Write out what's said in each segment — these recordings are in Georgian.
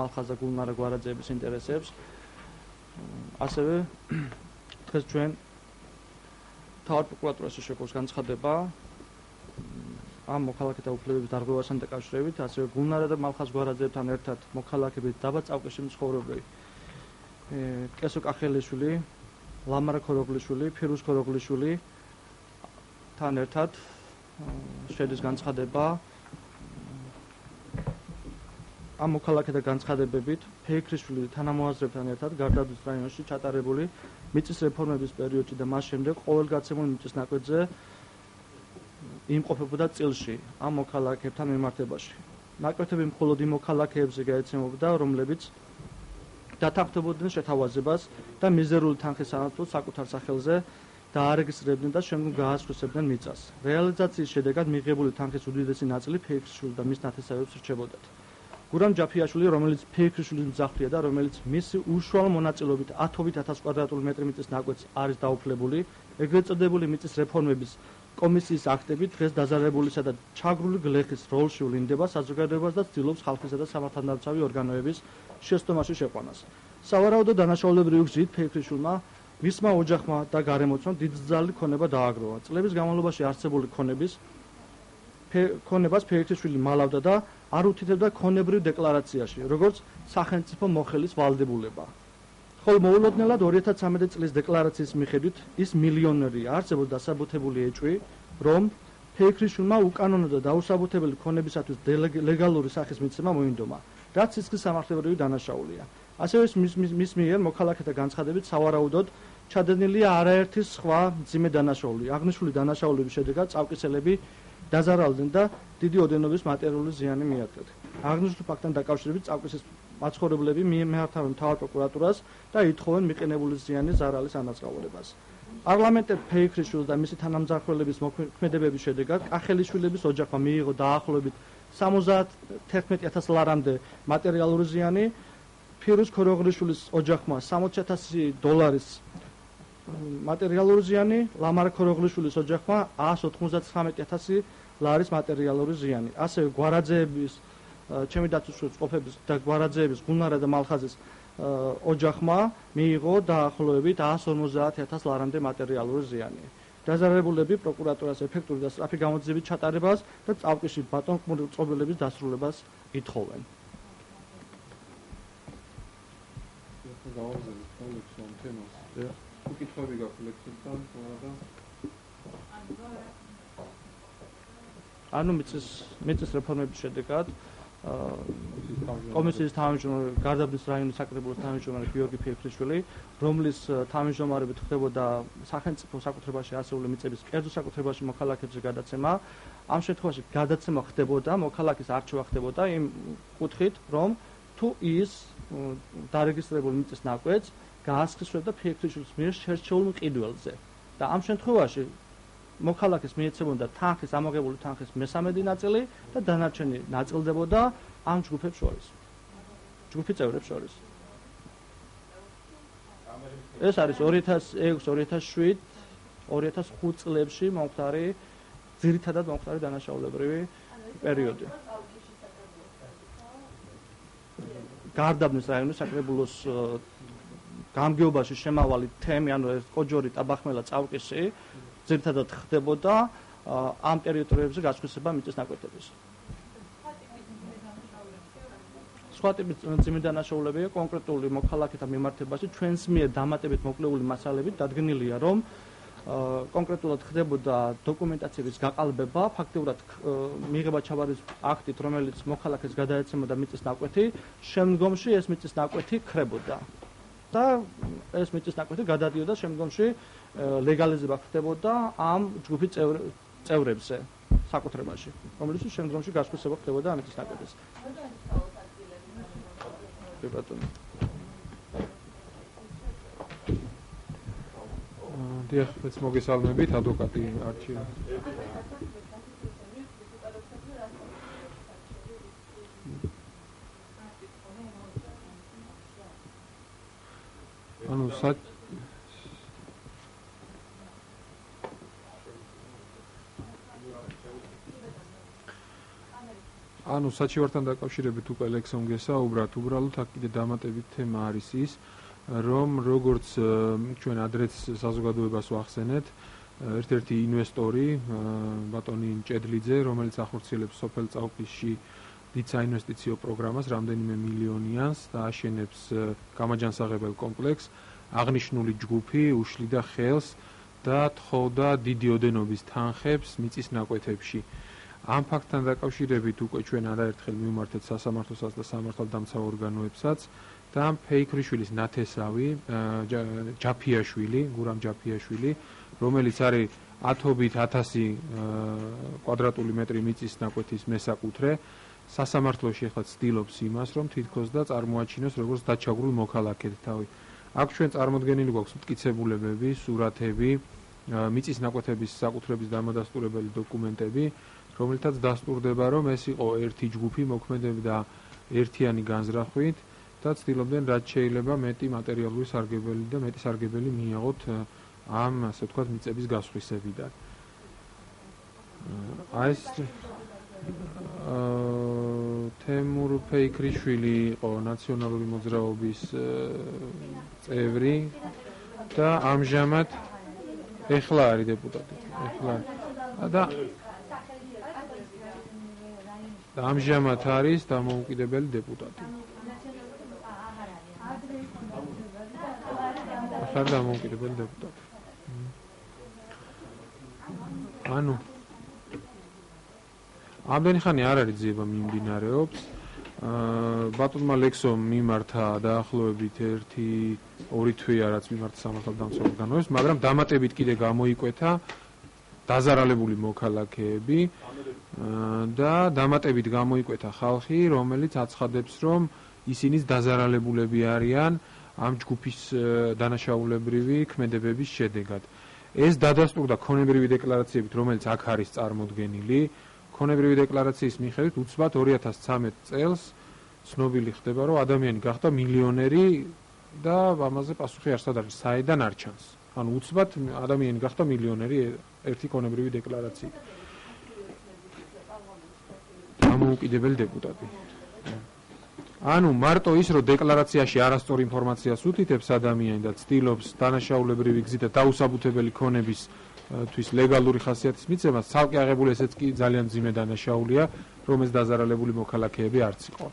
მალხაზ და გულნარა გვარაძეების ინტერესებს. ასევე დღეს ჩვენ თავად პროკურატურაში შეგვაქვს განცხადება ამ მოქალაქეთა უფლებების დარღვევასთან დაკავშირებით, ასევე გულნარა და მალხაზ გვარაძეებთან ერთად მოქალაქეების დაბა წავკეში მცხოვრები კესო კახელიშვილი, ლამარა ქოროღლიშვილი, ფირუზ ქოროღლიშვილი თან ერთად შედის განცხადება ამ მოქალაქეთა განცხადებებით ფეიქრიშვილი თანამოაზრებთან ერთად გარდაბნის რაიონში ჩატარებული მიწის რეფორმების პერიოდში და მას შემდეგ ყოველგაცემულ მიწის ნაკვეთზე იმყოფებოდა წილში ამ მოქალაქეებთან მიმართებაში. ნაკვეთები მხოლოდ იმ მოქალაქეებზე გაეცემოდა, რომლებიც დათანხმდებოდნენ შეთავაზებას და მიზერული თანხის სანაცვლოდ საკუთარ სახელზე დაარეგისტრირებდნენ და შემდგომ გაასხვისებდნენ მიწას. რეალიზაციის შედეგად მიღებული თანხის უდიდესი ნაწილი ფეიქრიშვილს და მის ნათესავებს რჩებოდათ. გურამ ჯაფიაშვილი, რომელიც ფეიქრიშვილის მძაფრია და რომელიც მისი უშუალო მონაწილეობით 10.000 კვადრატული მეტრი მიწის ნაკვეთს არის დაუფლებული, ეგრეთ წოდებული მიწის რეფორმების კომისიის აქტები დღეს დაზარებულისა და ჩაგრული გლეხის როლში ვლინდება საზოგადოებას და ცდილობს ხალხისა და სამართალდამცავი ორგანოების შეცდომაში შეყვანას. სავარაუდო დანაშაულებრივი გზით ფეიქრიშვილმა მისმა ოჯახმა და გარემოცვამ დიდძალი ქონება დააგროვა. წლების განმავლობაში არსებული ქონებას ფეიქრიშვილი მალავდა და არ უთითებდა ქონებრივ დეკლარაციაში, როგორც სახელმწიფო მოხელის ვალდებულება. ხოლო მოულოდნელად 2013 წლის დეკლარაციის მიხედვით ის მილიონერია. არსებობს დასაბუთებული ეჭვი, რომ ფეიქრიშვილმა უკანონო და დაუსაბუთებელი ქონებისათვის ლეგალური სახის მიცემა მოინდომა, რაც სისხლის სამართლებრივი დანაშაულია. ასევე მის მიერ მოქალაქეთა განცხადებით სავარაუდოდ ჩადენილია არაერთი სხვა მძიმე დანაშაული. აღნიშნული დანაშაულების შედეგად წავკისელები დაზარალდნენ და დიდი ოდენობის მატერიალური ზიანი მიაგდათ. აღნიშნულ ფაქტთან დაკავშირებით წავკისის მაცხოვრებლები მიემართავენ მთავარ პროკურატურას და ითხოვენ მიყენებული ზიანის ზარალის ანაზღაურებას. პარლამენტე ფეიქრიშვილს და მისი თანამძახველების მოქმედებების შედეგად კახელიშვილების ოჯახმა მიიღო დაახლოებით 71,000 ლარამდე მატერიალური ზიანი, ფირუზ ქოროღლიშვილის ოჯახმა $60,000 მატერიალური ზიანი, ლამარა ქოროღლიშვილის ოჯახმა $199,000 მატერიალური ზიანი. ასევე გვარაძეების ჩემი დაცვის ყოფების და გვარაძეების გულნარა და მალხაზის ოჯახმა მიიღო დაახლოებით $150,000 მატერიალური ზიანი. დაზარალებულები პროკურატურას ეფექტური და სწრაფი გამოძიებით ჩატარებას და წავკიში ბატონყმური წყობილების დასრულებას ითხოვენ. უკითხები გაქვთ ლექსებთან, თუმცა ანუ მიწის რეფორმების შედეგად კომისიის თავმჯდომარე გარდაბნის რაიონის საკრებულოს თავმჯდომარე გიორგი ფეიქრიშვილი, რომლის თავმჯდომარებით ხდებოდა სახელმწიფო საკუთრებაში ასეული მიწების კერძო საკუთრებაში მოქალაქეებზე გადაცემა, ამ შემთხვევაში გადაცემა ხდებოდა, მოქალაქის არჩევა ხდებოდა იმ კუთხით, რომ თუ ის დარეგისტრირებულ მიწის ნაკვეთს გაასხისრებდა ფეიქრიშვილის მიერ შერჩეულ მყიდველზე. და ამ შემთხვევაში მოქალაქეს მიეცემოდა თანხის ამოღებული თანხის მესამედი ნაწილი და დანარჩენი ნაწილდებოდა ამ ჯგუფებს შორის. ჯგუფი წევრებს შორის. ეს არის 2006-2007, 2005 წლებში მომხდარი ძირითადად მომხდარი დანაშაულებრივი პერიოდი. გარდაბნის რაიონის საკრებულოს გამგეობაში შემავალი თემი, ანუ ეს კოჯორი, ტაბახმელა, წავკისი ძირითადად ხდებოდა ამ ტერიტორიებზე გასხვისება მიწის ნაკვეთების. სხვა ტიპის მძიმე დანაშაულებია კონკრეტული მოქალაქეთა მიმართებაში ჩვენს მიერ დამატებით მოკლეული მასალებით დადგენილია, რომ კონკრეტულად ხდებოდა დოკუმენტაციების გაყალბება, ფაქტიურად მიღება ჩაბარის აქტით, რომელიც მოქალაქეს გადაეცემოდა მიწის ნაკვეთი, შემდგომში ეს მიწის ნაკვეთი ქრებოდა. და ეს მიწის ნაკვეთი გადადიოდა შემდგომში ლეგალიზება ხდებოდა ამ ჯგუფის წევრებზე საკუთრებაში, რომელიც შემდგომში გასხვისება ხდებოდა ამ მიწის ნაკვეთის. დიახ, ეს მოგესალმებით, ადვოკატი არჩია. ანუ საჩივართან დაკავშირებით უკვე ლექსომ გესაუბრათ, უბრალოდ აქ კიდე დამატებით თემა არის ის, რომ როგორც ჩვენ ადრეც საზოგადოებას ვახსენეთ, ერთ-ერთი ინვესტორი, ბატონი ჭედლიძე, რომელიც ახორციელებს სოფელ წალკისში დიდ საინვესტიციო პროგრამას, რამდენიმე მილიონიანს და აშენებს გამაჯანსაღებელ კომპლექსს, აღნიშნული ჯგუფი უშლიდა ხელს და თხოვდა დიდი ოდენობის თანხებს მიწის ნაკვეთებში. ამ ფაქტთან დაკავშირებით უკვე ჩვენ არაერთხელ მივმართეთ სასამართლოსაც და სამართალდამცავ ორგანოებსაც და ფეიქრიშვილის ნათესავი ჯაფიაშვილი, გურამ ჯაფიაშვილი, რომელიც არის ათობით 1000 კვადრატული მეტრი მიწის ნაკვეთის მესაკუთრე, სასამართლოში ახლა ცდილობს იმას, რომ თითქოს და წარმოაჩინოს როგორც დაჩაგრულ მოქალაქედ თავი. აქ ჩვენ წარმოდგენილი გვაქვს მტკიცებულებები, სურათები, მიწის ნაკვეთების საკუთრების დამადასტურებელი დოკუმენტები, რომელთაც დასტურდება, რომ ეს იყო ერთი ჯგუფი მოქმედებდა ერთიანი განზრახვით და ცდილობდნენ რაც შეიძლება მეტი მატერიალური სარგებელი და მეტი სარგებელი მიიღოთ ამ, ასე ვთქვათ, მიწების გასხვისებიდან. ეს თემურ ფეიქრიშვილი იყო ნაციონალური მოძრაობის წევრი და ამჟამად ეხლა არის დეპუტატი. და ამჟამად არის დამოუკიდებელი დეპუტატი. ახლა დამოუკიდებელი დეპუტატი. ანუ ამდენი ხანი არ არის ძიება მიმდინარეობს. ბატონმა ლექსომ მიმართა დაახლოებით 1-2 თვეა რაც მიმართა სამართალდამცავ ორგანოებს, მაგრამ დამატებით კიდე გამოიკვეთა დაზარალებული მოქალაქეები და დამატებით გამოიკვეთა ხალხი, რომელიც აცხადებს, რომ ისინიც დაზარალებულები არიან ამ ჯგუფის დანაშაულებრივი ქმედებების შედეგად. ეს დადასტურდა ქონებრივი დეკლარაციებით, რომელიც აქ არის წარმოდგენილი. ქონებრივი დეკლარაციის მიხედვით უცბად 2013 წელს ცნობილი ხდება, რომ ადამიანი გახდა მილიონერი და ამაზე პასუხი არსად არის, საიდან არ ჩანს. ანუ უცბად ადამიანი გახდა მილიონერი ერთი ქონებრივი დეკლარაციით. დამოუკიდებელი დეპუტატი. ანუ მარტო ის, რომ დეკლარაციაში არასწორ ინფორმაციას უთითებს ადამიანი და ცდილობს დანაშაულებრივი გზით და დაუსაბუთებელი ქონების თვის ლეგალური ხასიათის მიცემას, ცალკე აღებული ესეც კი ძალიან მძიმე დანაშაულია, რომ ეს დაზარალებული მოქალაქეები არც იყო.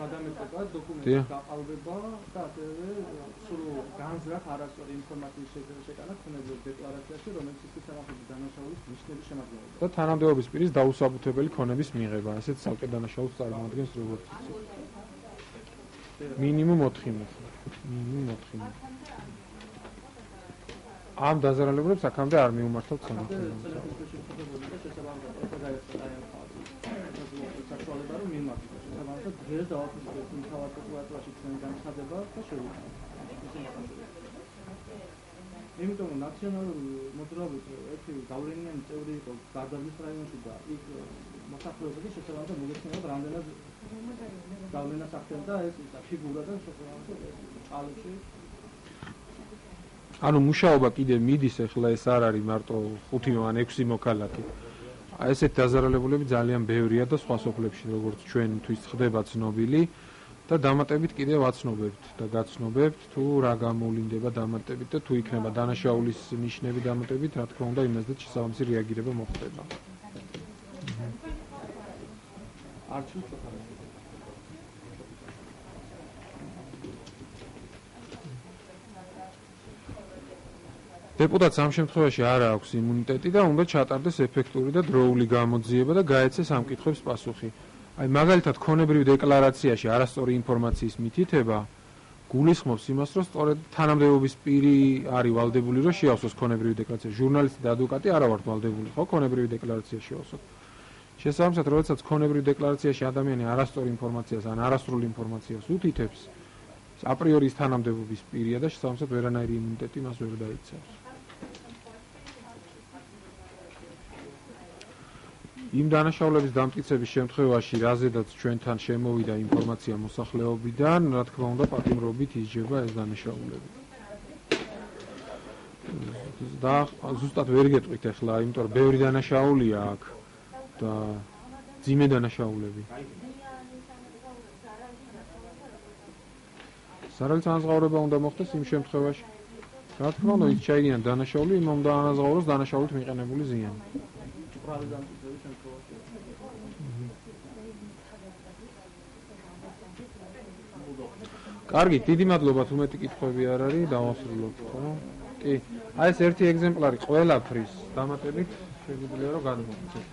გადამეტება დოკუმენტის გაყალბება და ასევე სრულ განზრახ არასწორი ინფორმაციის შეტანა ქონებრივ დეკლარაციაში, რომელიც ის სახელმწიფო დანაშაულის ნიშნების შემადგენლობა და თანამდებობის პირის დაუსაბუთებელი ქონების მიღება, ასეთ ცალკე დანაშაულს წარმოადგენს როგორც იცი. მინიმუმ 4 მოთხოვნით. ამ დაზარალებულებს აქამდე არ მიუმართავთ სამართალდამცავ. დღეს დავაფიქსირეთ მთავარ პროკურატურაში ჩვენი განცხადება და იმიტომ რომ ნაციონალური მოძრაობის ერთი გავლენიანი წევრი იყო გარდაბნის რაიონში და იქ მოსახლეობები შესაბამისად მოგეცნებათ რამდენად გავლენას ახდენდა ეს ფიგურა და შესაბამისად ჭალებში. ანუ მუშაობა კიდე მიდის, ახლა ეს არ არის მარტო 5 ან 6 მოქალაქე. ესეთ დაზარალებულები ძალიან ბევრია და სხვა სოფლებში, როგორც ჩვენთვის ხდება ცნობილი და დამატებით კიდევ ვაცნობებთ და გაცნობებთ თუ რა გამოვლინდება დამატებით და თუ იქნება დანაშაულის ნიშნები დამატებით, რა თქმა უნდა, იმასდაც შესაბამისი რეაგირება მოხდება. არჩევს დეპუტატს ამ შემთხვევაში არ აქვს იმუნიტეტი და უნდა ჩატარდეს ეფექტური და დროული გამოძიება და გაეცეს ამ კითხვებს პასუხი. აი მაგალითად ქონებრივ დეკლარაციაში არასწორი ინფორმაციის მითითება გულისხმობს იმას, რომ სწორედ თანამდებობის პირი არის ვალდებული, რომ შეავსოს ქონებრივი დეკლარაცია. ჟურნალისტი და ადვოკატი არა ვართ ვალდებული, ხო, ქონებრივი დეკლარაცია შეავსოთ. შესაბამისად, როდესაც ქონებრივ დეკლარაციაში ადამიანი არასწორ ინფორმაციას ან არასრულ ინფორმაციას უთითებს, აპრიორი ის თანამდებობის პირია და შესაბამისად ვერანაირი იმუნიტეტი მას ვერ დაიცავს. იმ დანაშაულების დამტკიცების შემთხვევაში, რაზედაც ჩვენთან შემოვიდა ინფორმაცია მოსახლეობიდან, რა თქმა უნდა, პატიმრობით ისჯება ეს დანაშაულები. და ზუსტად ვერ გეტყვით ახლა, იმიტომ რომ ბევრი დანაშაულია აქ და ძიმე დანაშაულები. სარალის ანაზღაურება უნდა მოხდეს იმ შემთხვევაში, რა თქმა უნდა, ის ჩაიგინათ დანაშაული, იმ უნდა ანაზღაუროს დანაშაულით მიყენებული ზიანი. კარგი, დიდი მადლობა, თუმეტი კითხვები არ არის, დავასრულოთ, ხო? კი. აი ეს ერთი ეგზემპლარი ყველაფრის დამატებით შეგვიძლია რომ გადმოვიცეთ.